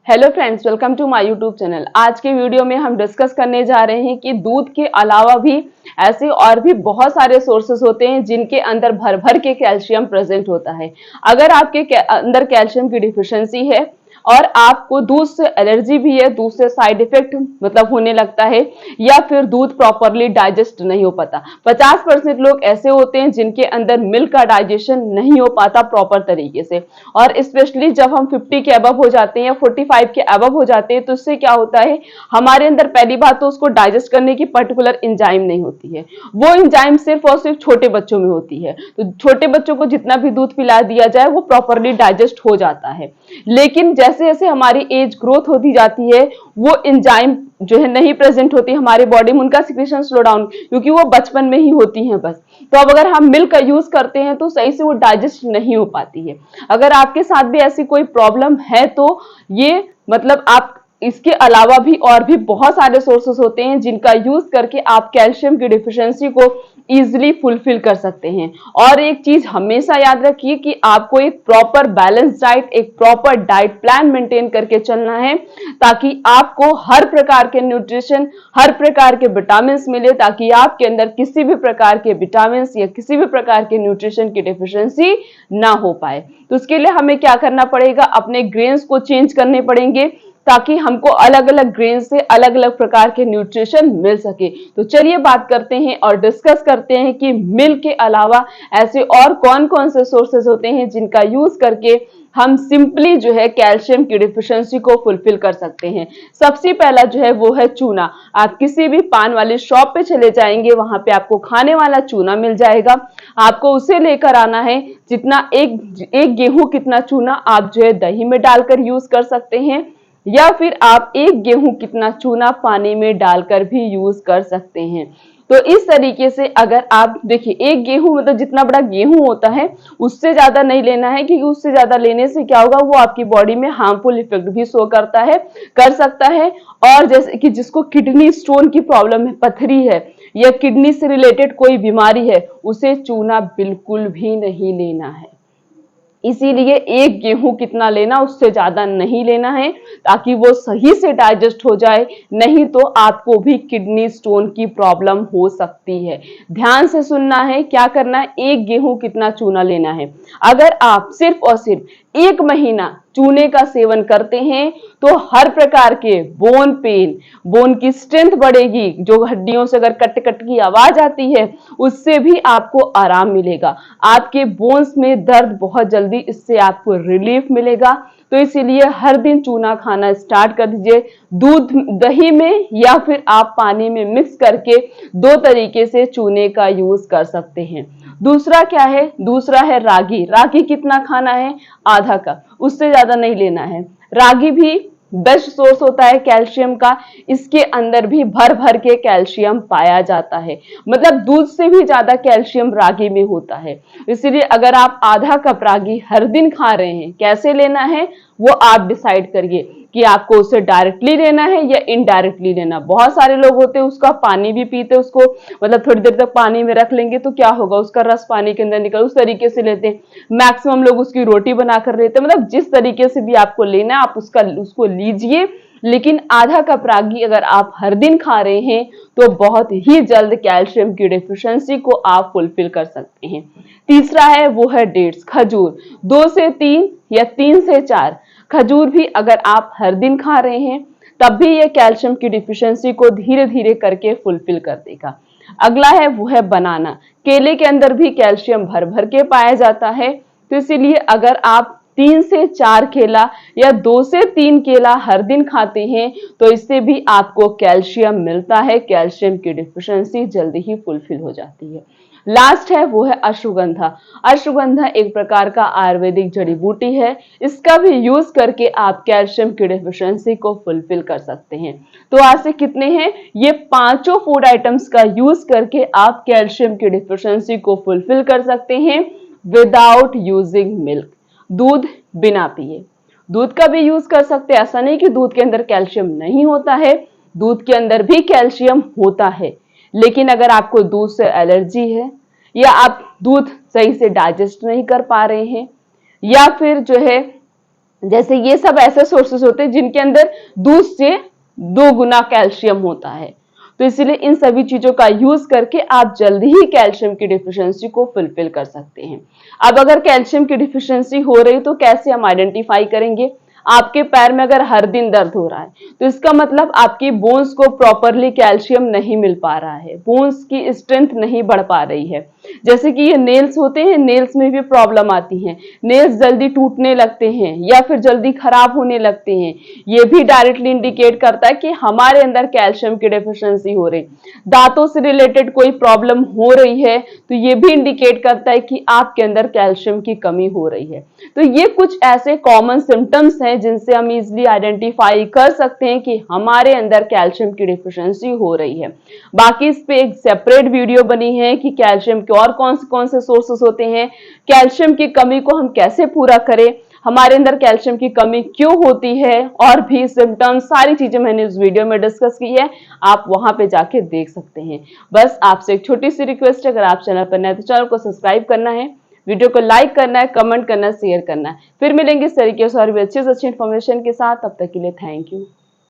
Hello friends, welcome to my YouTube channel. आज के video में हम डिस्कस करने जा रहे हैं कि दूध के अलावा भी ऐसे और भी बहुत सारे सोर्सेस होते हैं जिनके अंदर भर भर के कैल्शियम प्रेजेंट होता है। अगर आपके अंदर कैल्शियम की डिफिशिएंसी है और आपको दूध से एलर्जी भी है, दूध से साइड इफेक्ट मतलब होने लगता है, या फिर दूध प्रॉपरली डाइजेस्ट नहीं हो पाता। 50% लोग ऐसे होते हैं जिनके अंदर मिल्क का डाइजेशन नहीं हो पाता प्रॉपर तरीके से, और स्पेशली जब हम 50 के अबव हो जाते हैं या 45 के अबव हो जाते हैं तो इससे क्या होता है, हमारे अंदर पहली बात तो उसको डाइजेस्ट करने की पर्टिकुलर एंजाइम नहीं होती है। वो एंजाइम सिर्फ और सिर्फ छोटे बच्चों में होती है, तो छोटे बच्चों को जितना भी दूध पिला दिया जाए वो प्रॉपरली डाइजेस्ट हो जाता है। लेकिन जैसे जैसे हमारी एज ग्रोथ होती जाती है वो एंजाइम जो है नहीं प्रेजेंट होती हमारे बॉडी में, उनका सिक्रेशन स्लो डाउन, क्योंकि वो बचपन में ही होती हैं बस। तो अब अगर हम मिल्क का यूज करते हैं तो सही से वो डाइजेस्ट नहीं हो पाती है। अगर आपके साथ भी ऐसी कोई प्रॉब्लम है तो ये मतलब आप इसके अलावा भी और भी बहुत सारे सोर्सेस होते हैं जिनका यूज करके आप कैल्शियम की डिफिशियंसी को इजिली फुलफिल कर सकते हैं। और एक चीज हमेशा याद रखिए कि आपको एक प्रॉपर बैलेंस डाइट, एक प्रॉपर डाइट प्लान मेंटेन करके चलना है ताकि आपको हर प्रकार के न्यूट्रिशन, हर प्रकार के विटामिन मिले, ताकि आपके अंदर किसी भी प्रकार के विटामिन या किसी भी प्रकार के न्यूट्रिशन की डिफिशियंसी ना हो पाए। तो उसके लिए हमें क्या करना पड़ेगा, अपने ग्रेन्स को चेंज करने पड़ेंगे ताकि हमको अलग अलग ग्रेन से अलग अलग प्रकार के न्यूट्रिशन मिल सके। तो चलिए बात करते हैं और डिस्कस करते हैं कि मिल्क के अलावा ऐसे और कौन कौन से सोर्सेज होते हैं जिनका यूज करके हम सिंपली जो है कैल्शियम की डिफिशियंसी को फुलफिल कर सकते हैं। सबसे पहला जो है वो है चूना। आप किसी भी पान वाली शॉप पे चले जाएंगे, वहां पे आपको खाने वाला चूना मिल जाएगा। आपको उसे लेकर आना है। जितना एक गेहूं कितना चूना आप जो है दही में डालकर यूज कर सकते हैं, या फिर आप एक गेहूं कितना चूना पानी में डालकर भी यूज कर सकते हैं। तो इस तरीके से अगर आप देखिए, एक गेहूं मतलब जितना बड़ा गेहूं होता है उससे ज्यादा नहीं लेना है, क्योंकि उससे ज्यादा लेने से क्या होगा, वो आपकी बॉडी में हार्मफुल इफेक्ट भी शो करता है, कर सकता है। और जैसे कि जिसको किडनी स्टोन की प्रॉब्लम है, पथरी है, या किडनी से रिलेटेड कोई बीमारी है, उसे चूना बिल्कुल भी नहीं लेना है। इसीलिए एक गेहूं कितना लेना, उससे ज्यादा नहीं लेना है ताकि वो सही से डाइजेस्ट हो जाए, नहीं तो आपको भी किडनी स्टोन की प्रॉब्लम हो सकती है। ध्यान से सुनना है, क्या करना है, एक गेहूं कितना चूना लेना है। अगर आप सिर्फ और सिर्फ एक महीना चूने का सेवन करते हैं तो हर प्रकार के बोन पेन, बोन की स्ट्रेंथ बढ़ेगी, जो हड्डियों से अगर कट कट की आवाज आती है उससे भी आपको आराम मिलेगा। आपके बोन्स में दर्द बहुत जल्दी इससे आपको रिलीफ मिलेगा। तो इसीलिए हर दिन चूना खाना स्टार्ट कर दीजिए, दूध दही में या फिर आप पानी में मिक्स करके। दो तरीके से चूने का यूज कर सकते हैं। दूसरा क्या है, दूसरा है रागी। रागी कितना खाना है, आधा कप, उससे ज्यादा नहीं लेना है। रागी भी बेस्ट सोर्स होता है कैल्शियम का, इसके अंदर भी भर भर के कैल्शियम पाया जाता है, मतलब दूध से भी ज्यादा कैल्शियम रागी में होता है। इसीलिए अगर आप आधा कप रागी हर दिन खा रहे हैं, कैसे लेना है वो आप डिसाइड करिए कि आपको उसे डायरेक्टली लेना है या इनडायरेक्टली लेना। बहुत सारे लोग होते हैं उसका पानी भी पीते, उसको मतलब थोड़ी देर तक पानी में रख लेंगे तो क्या होगा, उसका रस पानी के अंदर निकल, उस तरीके से लेते हैं। मैक्सिमम लोग उसकी रोटी बनाकर लेते हैं। मतलब जिस तरीके से भी आपको लेना है आप उसको लीजिए, लेकिन आधा कप रागी अगर आप हर दिन खा रहे हैं तो बहुत ही जल्द कैल्शियम की डिफिशियंसी को आप फुलफिल कर सकते हैं। तीसरा है वो है डेट्स, खजूर। 2 से 3 या 3 से 4 खजूर भी अगर आप हर दिन खा रहे हैं तब भी ये कैल्शियम की डिफिशियंसी को धीरे धीरे करके फुलफिल कर देगा। अगला है वो है बनाना। केले के अंदर भी कैल्शियम भर भर के पाया जाता है, तो इसीलिए अगर आप 3 से 4 केला या 2 से 3 केला हर दिन खाते हैं तो इससे भी आपको कैल्शियम मिलता है, कैल्शियम की डिफिशियंसी जल्दी ही फुलफिल हो जाती है। लास्ट है वो है अश्वगंधा। अश्वगंधा एक प्रकार का आयुर्वेदिक जड़ी बूटी है, इसका भी यूज करके आप कैल्शियम की डिफिशियंसी को फुलफिल कर सकते हैं। तो आज से कितने हैं, ये पांचों फूड आइटम्स का यूज करके आप कैल्शियम की डिफिशियंसी को फुलफिल कर सकते हैं विदाउट यूजिंग मिल्क, दूध बिना पिए। दूध का भी यूज कर सकते हैं, ऐसा नहीं कि दूध के अंदर कैल्शियम नहीं होता है, दूध के अंदर भी कैल्शियम होता है। लेकिन अगर आपको दूध से एलर्जी है, या आप दूध सही से डाइजेस्ट नहीं कर पा रहे हैं, या फिर जो है जैसे ये सब ऐसे सोर्सेस होते हैं जिनके अंदर दूध से 2 गुना कैल्शियम होता है। तो इसलिए इन सभी चीजों का यूज करके आप जल्दी ही कैल्शियम की डिफिशियंसी को फुलफिल कर सकते हैं। अब अगर कैल्शियम की डिफिशियंसी हो रही तो कैसे हम आइडेंटिफाई करेंगे? आपके पैर में अगर हर दिन दर्द हो रहा है तो इसका मतलब आपकी बोन्स को प्रॉपरली कैल्शियम नहीं मिल पा रहा है, बोन्स की स्ट्रेंथ नहीं बढ़ पा रही है। जैसे कि ये नेल्स होते हैं, नेल्स में भी प्रॉब्लम आती है, नेल्स जल्दी टूटने लगते हैं या फिर जल्दी खराब होने लगते हैं। ये भी डायरेक्टली इंडिकेट करता है कि हमारे अंदर कैल्शियम की डेफिशिएंसी हो रही। दांतों से रिलेटेड कोई प्रॉब्लम हो रही है तो ये भी इंडिकेट करता है कि आपके अंदर कैल्शियम की कमी हो रही है। तो ये कुछ ऐसे कॉमन सिम्टम्स हैं जिनसे हम इजिली आइडेंटिफाई कर सकते हैं कि हमारे अंदर कैल्शियम की डिफिशियंसी हो रही है। बाकी इस पे एक सेपरेट वीडियो बनी है कि कैल्शियम के और कौन से सोर्सेस होते हैं, कैल्शियम की कमी को हम कैसे पूरा करें, हमारे अंदर कैल्शियम की कमी क्यों होती है, और भी सिम्टम्स, सारी चीजें मैंने इस वीडियो में डिस्कस की है, आप वहां पे जाके देख सकते हैं। बस आपसे एक छोटी सी रिक्वेस्ट है, अगर आप चैनल पर नए तो चैनल को सब्सक्राइब करना है, वीडियो को लाइक करना है, कमेंट करना है, शेयर करना है। फिर मिलेंगे इस तरीके से और भी अच्छी इन्फॉर्मेशन के साथ। तब तक के लिए थैंक यू।